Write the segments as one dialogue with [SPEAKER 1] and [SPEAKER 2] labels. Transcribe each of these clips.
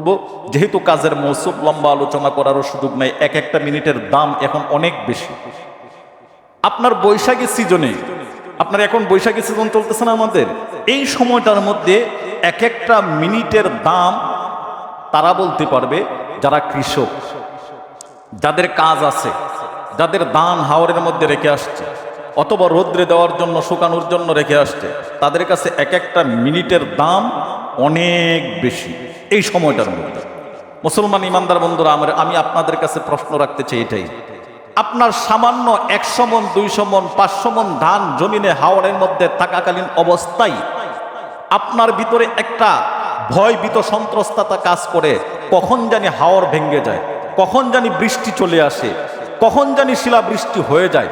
[SPEAKER 1] বলবো, যেহেতু কাজের মৌসুম, লম্বা আলোচনা করারও সুযোগ নাই, এক একটা মিনিটের দাম এখন অনেক বেশি। আপনার বৈশাখী সিজনে, আপনার এখন বৈশাখী সিজন চলতেছে না আমাদের, এই সময়টার মধ্যে এক একটা মিনিটের দাম তারা বলতে পারবে যারা কৃষক, যাদের কাজ আছে, যাদের ধান হাওরের মধ্যে রেখে আসছে অথবা রৌদ্রে দেওয়ার জন্য, শুকানোর জন্য রেখে আসছে, তাদের কাছে এক একটা মিনিটের দাম অনেক বেশি এই সময়টার মধ্যে। মুসলমান ইমানদার বন্ধুরা, আমি আপনাদের কাছে প্রশ্ন রাখতে চাই এটাই, আপনার সামান্য 100 মণ, 200 মণ, 500 মণ ধান জমিনে হাওরের মধ্যে থাকাকালীন অবস্থায় আপনার ভিতরে একটা ভয়ভীত সন্ত্রস্ততা কাজ করে, কখন জানি হাওর ভেঙে যায়, কখন জানি বৃষ্টি চলে আসে, কখন জানি শিলাবৃষ্টি হয়ে যায়,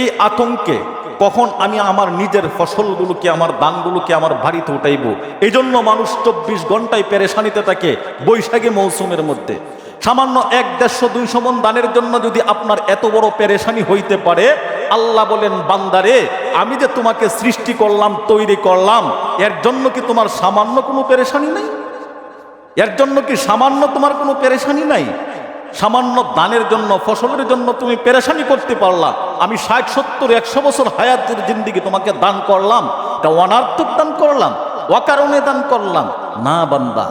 [SPEAKER 1] এই আতঙ্কে কখন আমি আমার নিজের ফসলগুলোকে, আমার ধানগুলোকে আমার বাড়িতে উঠাইব, এই জন্য মানুষ 24 ঘন্টায় পেরেশানিতে থাকে বৈশাখী মৌসুমের মধ্যে। সামান্য 100, 200 মণ ধানের জন্য যদি আপনার এত বড় পেরেশানি হইতে পারে, আল্লাহ বলেন, বান্দারে, আমি যে তোমাকে সৃষ্টি করলাম, তৈরি করলাম, এর জন্য কি তোমার সামান্য কোনো পেরেশানি নাই? এর জন্য কি সামান্য তোমার কোনো পেরেশানি নাই? সামান্য দানের জন্য, ফসলের জন্য তুমি পেরেশানি করতে পারলা, আমি 60, 70, 100 বছর হায়াতের জিন্দিগি তোমাকে দান করলাম, তা অনার্থক দান করলাম, অকারণে দান করলাম না বান্দা,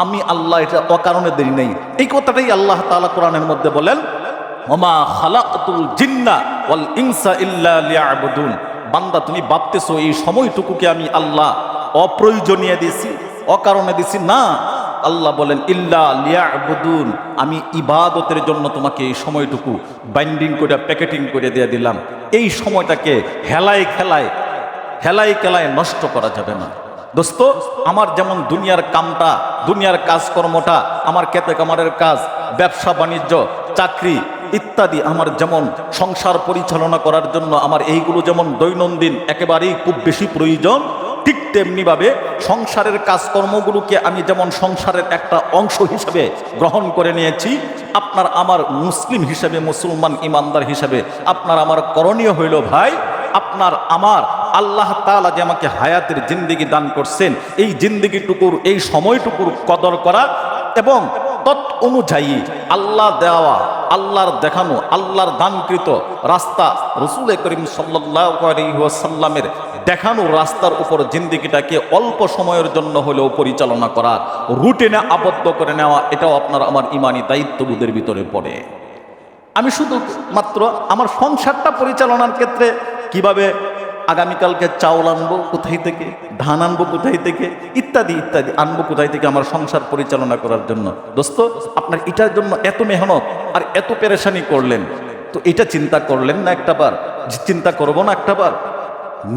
[SPEAKER 1] আমি আল্লাহ এটা অকারণে দেই নাই। এই কথাটাই আল্লাহ তাআলা কোরআনের মধ্যে বলেন, ওমা খালাকতুল জিন্না ওয়াল ইনসা ইল্লা লিয়াবুদুন। বান্দা, তুমি ভাবতেছো এই সময়টুকুকে আমি আল্লাহ অপ্রয়োজনীয় দিছি, অকারণে দিছি? না, আল্লাহ বলেন ইল্লা লিয়াবুদুন, আমি ইবাদতের জন্য তোমাকে এই সময়টুকু বাইন্ডিং করে, প্যাকেটিং করে দিয়ে দিলাম। এই সময়টাকে হেলায় খেলায় নষ্ট করা যাবে না। দোস্ত, আমার যেমন দুনিয়ার কামটা, দুনিয়ার কাজকর্মটা, আমার খেতে কামারের কাজ, ব্যবসা বাণিজ্য, চাকরি ইত্যাদি, আমার যেমন সংসার পরিচালনা করার জন্য আমার এইগুলো যেমন দৈনন্দিন একেবারেই খুব বেশি প্রয়োজন, ঠিক তেমনিভাবে সংসারের কাজকর্মগুলোকে আমি যেমন সংসারের একটা অংশ হিসেবে গ্রহণ করে নিয়েছি, আপনার আমার মুসলিম হিসেবে, মুসলমান ইমানদার হিসেবে আপনার আমার করণীয় হইল, ভাই, আপনার আমার আল্লাহ তাআলা যে আমাকে হায়াতের জিন্দেগি দান করছেন, এই জিন্দেগিটুকুর, এই সময়টুকুর কদর করা এবং তৎ অনুযায়ী আল্লাহ দেওয়া, আল্লাহর দেখানো, আল্লাহর দানকৃত রাস্তা, রাসূল করিম সাল্লাল্লাহু আলাইহি ওয়াসাল্লামের দেখানো রাস্তার উপর জিন্দেগিটাকে অল্প সময়ের জন্য হলেও পরিচালনা করা, রুটিনে আবদ্ধ করে নেওয়া, এটাও আপনার আমার ইমানি দায়িত্ববোধের ভিতরে পড়ে। আমি শুধু মাত্র আমার সংসারটা পরিচালনার ক্ষেত্রে কিভাবে আগামীকালকে চাউল আনবো কোথায় থেকে, ধান আনবো কোথায় থেকে, ইত্যাদি ইত্যাদি আনবো কোথায় থেকে আমার সংসার পরিচালনা করার জন্য, দোস্ত, আপনার এটার জন্য এত মেহনত আর এত পেরেশানি করলেন, তো এটা চিন্তা করলেন না একটাবার? চিন্তা করবো না একটাবার?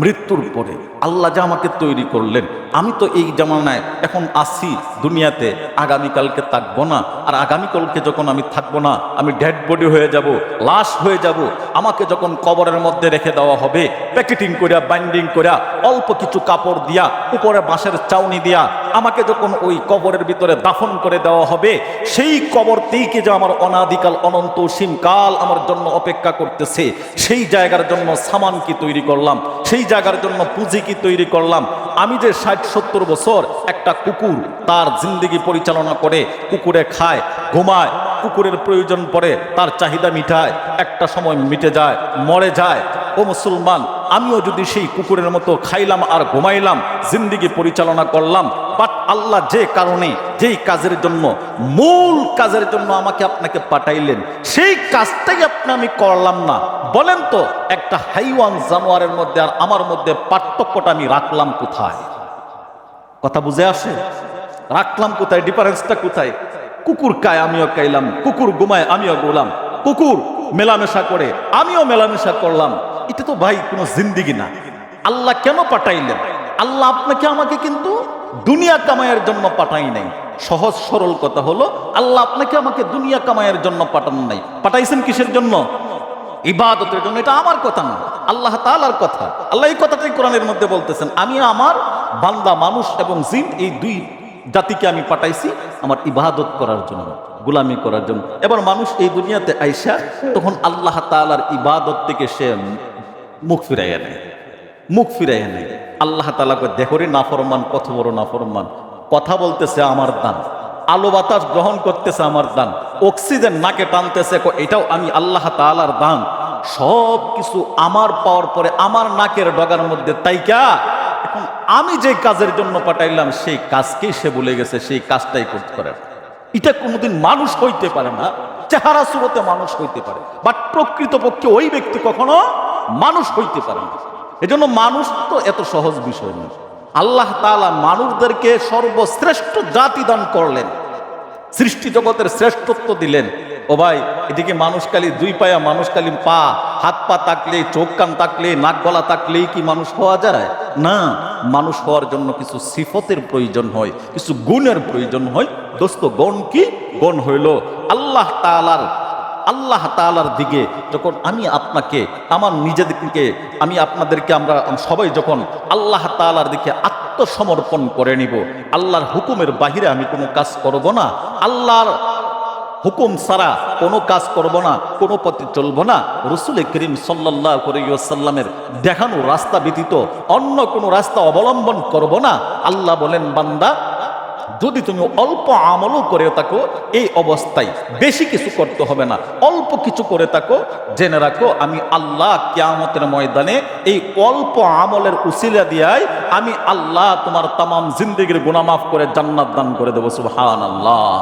[SPEAKER 1] মৃত্যুর পরে আল্লাহ যা আমাকে তৈরি করলেন, আমি তো এই জামানায় এখন আসি দুনিয়াতে, আগামীকালকে থাকবো না, আর আগামীকালকে যখন আমি থাকবো না, আমি ডেড বডি হয়ে যাব, লাশ হয়ে যাব, আমাকে যখন কবরের মধ্যে রেখে দেওয়া হবে, প্যাকেটিং করিয়া, বাইন্ডিং করিয়া, অল্প কিছু কাপড় দিয়া, উপরে বাঁশের চাউনি দিয়া আমাকে যখন ওই কবরের ভিতরে দাফন করে দেওয়া হবে, সেই কবরতেই কি যে আমার অনাদিকাল অনন্ত অসীমকাল আমার জন্য অপেক্ষা করতেছে, সেই জায়গার জন্য সামান কি তৈরি করলাম, সেই জায়গার জন্য পুঁজি কি তৈরি করলাম? আমি যে 60-70 বছর একটা কুকুর তার জিন্দেগি পরিচালনা করে, কুকুরে খায়, ঘুমায়, কুকুরের প্রয়োজন পড়ে, তার চাহিদা মিটায়, একটা সময় মিটে যায়, মরে যায়। ও মুসলমান, আমিও যদি সেই কুকুরের মতো খাইলাম আর ঘুমাইলাম, জিন্দেগি পরিচালনা করলাম, বাট আল্লাহ যে কারণে, যেই কাজের জন্য, মূল কাজের জন্য আমাকে আপনাকে পাঠাইলেন, সেই কাজটাই আমি করলাম না, বলেন তো একটা হাইওয়ান জানোয়ারের মধ্যে আর আমার মধ্যে পার্থক্যটা আমি রাখলাম কোথায়? কথা বুঝে আসে? রাখলাম কোথায়? ডিফারেন্সটা কোথায়? কুকুর খায়, আমিও খাইলাম, কুকুর ঘুমায়, আমিও ঘুমালাম, কুকুর মেলামেশা করে, আমিও মেলামেশা করলাম, এটা তো ভাই কোনো জিন্দেগি না। আল্লাহ কেন পাঠাইলেন? আল্লাহ আপনাকে আমাকে কিন্তু দুনিয়া কামাইয়ের জন্য পাঠাই নাই। সহজ সরল কথা হলো, আল্লাহ আপনাকে আমাকে দুনিয়া কামাইয়ের জন্য পাঠান নাই, পাঠাইছেন কিসের জন্য? ইবাদতের জন্য। এটা আমার কথা না, আল্লাহ তাআলার কথা। আল্লাহ এই কথাটাই কোরআনের মধ্যে বলতেছেন, আমি আমার বান্দা মানুষ এবং জিন, এই দুই জাতিকে আমি পাঠাইছি আমার ইবাদত করার জন্য, গোলামি করার জন্য। এবার মানুষ এই দুনিয়াতে আইসা তখন আল্লাহ তাআলার ইবাদত থেকে সে মুখ ফিরাইয়া নেয়। আল্লাহ তাআলা কয়, দেখো রে নাফরমান, কত বড় নাফরমান, কথা বলতেছে আমার দান, আলো বাতাস গ্রহণ করতেছে আমার দান, অক্সিজেন নাকে টানতেছে এটাও আমি আল্লাহ তাআলার দান। সব কিছু আমার পাওয়ার পরে আমার নাকের ডগার মধ্যে তাইকা এখন আমি যে কাজের জন্য পাঠাইলাম সেই কাজকেই সে ভুলে গেছে, সেই কাজটাই করতে পারে। এটা কোনোদিন মানুষ হইতে পারে না। চেহারা সুরতে মানুষ হইতে পারে, বাট প্রকৃতপক্ষে ওই ব্যক্তি কখনো মানুষ হইতে পারে না। এজন্য মানুষ তো এত সহজ বিষয় নয়। আল্লাহ তাআলা মানুষদেরকে সর্বশ্রেষ্ঠ জাতি দান করলেন, সৃষ্টি জগতের শ্রেষ্ঠত্ব দিলেন। ও ভাই, এদিকে মানুষ খালি দুই পায়া, মানুষ খালি পা হাত পা থাকলে, চোখ কান থাকলে, নাক গলা থাকলেই কি মানুষ হওয়া যায়? না, মানুষ হওয়ার জন্য কিছু সিফতের প্রয়োজন হয়, কিছু গুণের প্রয়োজন হয়। দোস্ত, গুণ কি? গুণ হইল আল্লাহ তাআলার দিকে যখন আমি আপনাকে, আমার নিজেদেরকে, আমি আপনাদেরকে, আমরা সবাই যখন আল্লাহ তাআলার দিকে আত্মসমর্পণ করে নিব, আল্লাহর হুকুমের বাহিরে আমি কোনো কাজ করব না, আল্লাহর হুকুম ছাড়া কোনো কাজ করব না, কোনো পথে চলব না, রাসূল করিম সাল্লাল্লাহু আলাইহি ওয়াসাল্লামের দেখানো রাস্তা ব্যতীত অন্য কোনো রাস্তা অবলম্বন করব না। আল্লাহ বলেন, বান্দা, যদি তুমি অল্প আমলও করে থাকো, এই অবস্থায় বেশি কিছু করতে হবে না, অল্প কিছু করে থাকো, জেনে রাখো আমি আল্লাহ কিয়ামতের ময়দানে এই অল্প আমলের উসিলা দিয়াই আমি আল্লাহ তোমার তামাম জিন্দেগির গুনাহ মাফ করে জান্নাত দান করে দেব। সুবহানাল্লাহ।